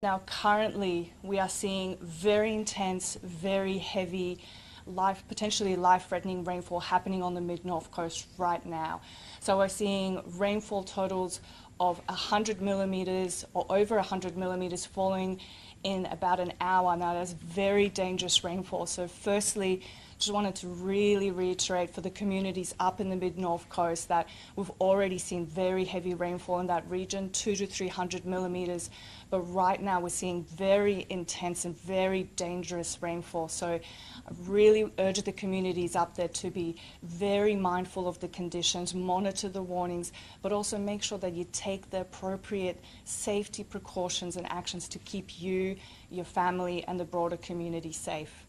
Now, currently, we are seeing very intense, very heavy, potentially life-threatening rainfall happening on the mid-north coast right now. So we're seeing rainfall totals of 100 millimetres or over 100 millimetres falling in about an hour. Now, that's very dangerous rainfall. So firstly, just wanted to really reiterate for the communities up in the mid-north coast that we've already seen very heavy rainfall in that region, 200 to 300 millimetres. But right now we're seeing very intense and very dangerous rainfall. So I really urge the communities up there to be very mindful of the conditions, monitor the warnings, but also make sure that you take the appropriate safety precautions and actions to keep you, your family, and the broader community safe.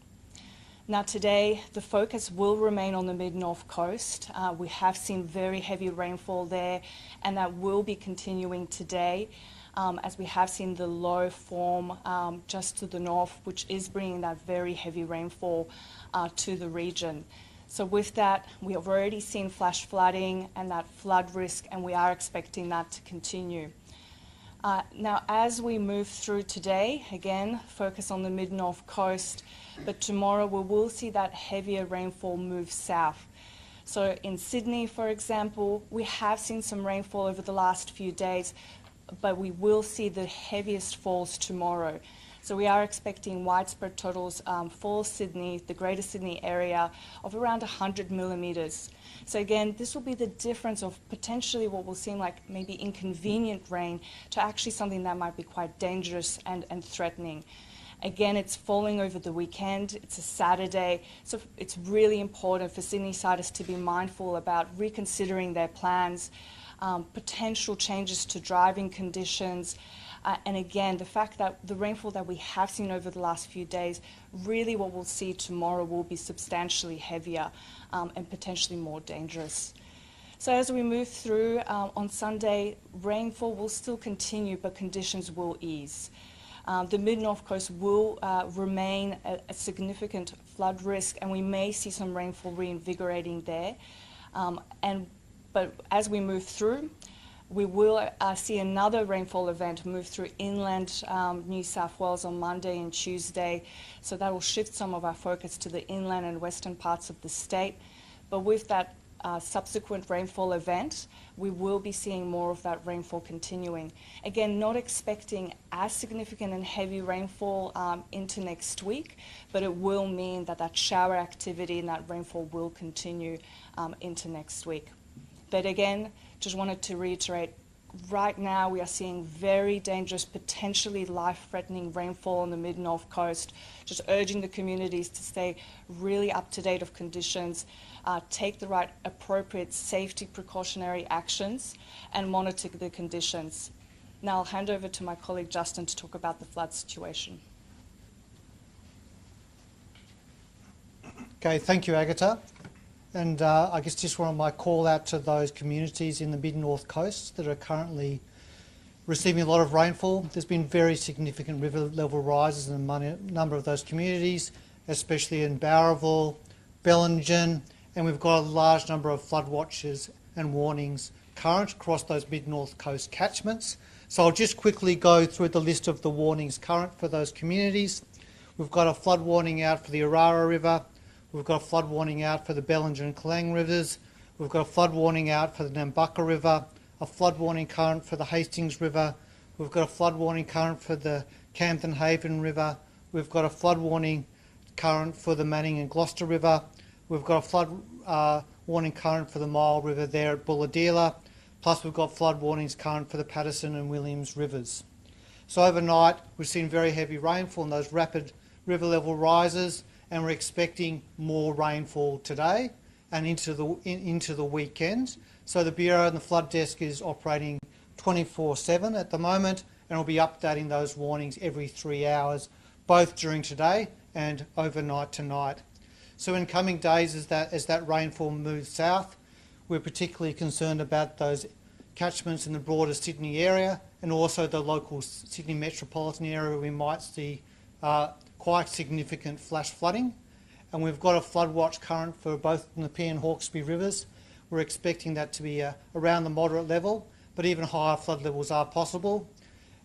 Now today, the focus will remain on the mid-north coast. We have seen very heavy rainfall there, and that will be continuing today, as we have seen the low form just to the north, which is bringing that very heavy rainfall to the region. So with that, we have already seen flash flooding and that flood risk, and we are expecting that to continue. Now, as we move through today, again, focus on the mid-north coast, but tomorrow we will see that heavier rainfall move south. So in Sydney, for example, we have seen some rainfall over the last few days, but we will see the heaviest falls tomorrow. So we are expecting widespread totals for Sydney, the Greater Sydney area, of around 100 millimetres. So again, this will be the difference of potentially what will seem like maybe inconvenient rain to actually something that might be quite dangerous and threatening. Again, it's falling over the weekend, it's a Saturday, so it's really important for Sydney-siders to be mindful about reconsidering their plans, potential changes to driving conditions, and again, the fact that the rainfall that we have seen over the last few days, really what we'll see tomorrow will be substantially heavier and potentially more dangerous. So as we move through on Sunday, rainfall will still continue, but conditions will ease. The mid-north coast will remain a significant flood risk, and we may see some rainfall reinvigorating there. But as we move through, we will see another rainfall event move through inland New South Wales on Monday and Tuesday. So that will shift some of our focus to the inland and western parts of the state. But with that subsequent rainfall event, we will be seeing more of that rainfall continuing. Again, not expecting as significant and heavy rainfall into next week, but it will mean that that shower activity and that rainfall will continue into next week. But again, just wanted to reiterate, right now we are seeing very dangerous, potentially life-threatening rainfall on the mid-north coast. Just urging the communities to stay really up-to-date of conditions, take the right appropriate safety precautionary actions, and monitor the conditions. Now I'll hand over to my colleague Justin to talk about the flood situation. Okay, thank you, Agatha. And I guess just one of my call out to those communities in the mid-north coast that are currently receiving a lot of rainfall. There's been very significant river level rises in a number of those communities, especially in Bowraville, Bellingen, and we've got a large number of flood watches and warnings current across those mid-north coast catchments. So I'll just quickly go through the list of the warnings current for those communities. We've got a flood warning out for the Urara River. We've got a flood warning out for the Bellingen and Klang rivers. We've got a flood warning out for the Nambucca River, a flood warning current for the Hastings River. We've got a flood warning current for the Camden Haven River. We've got a flood warning current for the Manning and Gloucester River. We've got a flood warning current for the Mile River there at Bulahdelah. Plus we've got flood warnings current for the Patterson and Williams rivers. So overnight we've seen very heavy rainfall and those rapid river level rises, and we're expecting more rainfall today and into the weekend. So the Bureau and the Flood Desk is operating 24/7 at the moment, and we'll be updating those warnings every 3 hours, both during today and overnight tonight. So in coming days, as that rainfall moves south, we're particularly concerned about those catchments in the broader Sydney area and also the local Sydney metropolitan area where we might see quite significant flash flooding. And we've got a flood watch current for both the Nepean and Hawkesbury rivers. We're expecting that to be around the moderate level, but even higher flood levels are possible.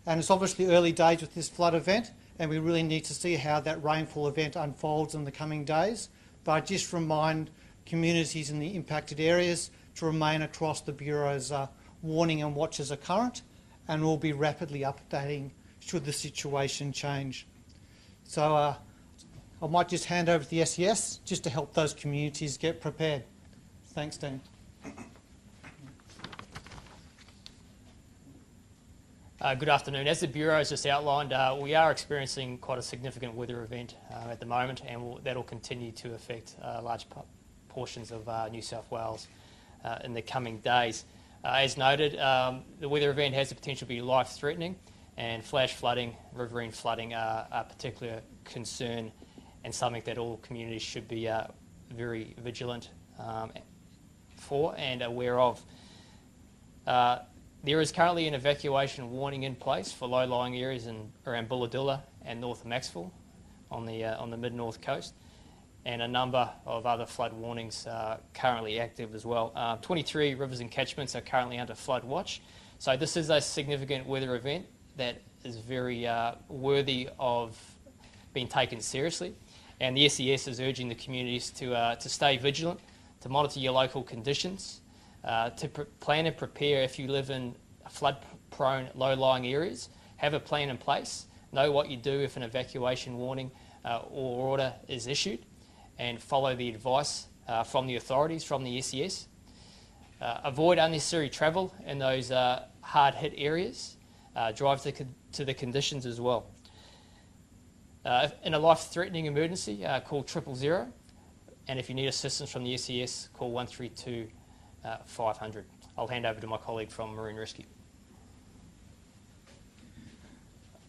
And it's obviously early days with this flood event, and we really need to see how that rainfall event unfolds in the coming days. But I just remind communities in the impacted areas to remain across the Bureau's warning and watches are current, and we'll be rapidly updating should the situation change. So I might just hand over to the SES just to help those communities get prepared. Thanks, Dan. Good afternoon. As the Bureau has just outlined, we are experiencing quite a significant weather event at the moment, and that will continue to affect large portions of New South Wales in the coming days. As noted, the weather event has the potential to be life-threatening, and flash flooding, riverine flooding are a particular concern and something that all communities should be very vigilant for and aware of. There is currently an evacuation warning in place for low-lying areas around Bulladilla and North Maxwell on the Mid North Coast, and a number of other flood warnings are currently active as well. 23 rivers and catchments are currently under flood watch, so this is a significant weather event that is very worthy of being taken seriously, and the SES is urging the communities to stay vigilant, to monitor your local conditions, to plan and prepare if you live in flood-prone, low-lying areas. Have a plan in place. Know what you do if an evacuation warning or order is issued, and follow the advice from the authorities, from the SES. Avoid unnecessary travel in those hard-hit areas. Drive to the conditions as well. In a life-threatening emergency, call 000, and if you need assistance from the SES, call 132 500. I'll hand over to my colleague from Marine Rescue.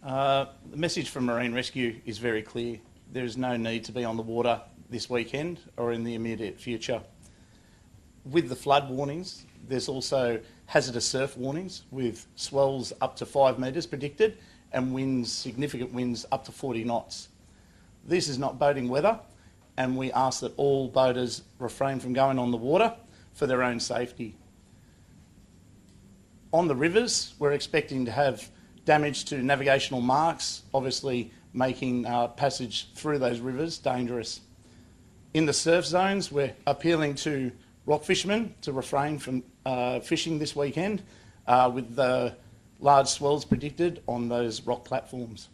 The message from Marine Rescue is very clear. There is no need to be on the water this weekend or in the immediate future. With the flood warnings, there's also hazardous surf warnings with swells up to 5 metres predicted and winds, significant winds up to 40 knots. This is not boating weather, and we ask that all boaters refrain from going on the water for their own safety. On the rivers, we're expecting to have damage to navigational marks, obviously making passage through those rivers dangerous. In the surf zones, we're appealing to rock fishermen to refrain from fishing this weekend with the large swells predicted on those rock platforms.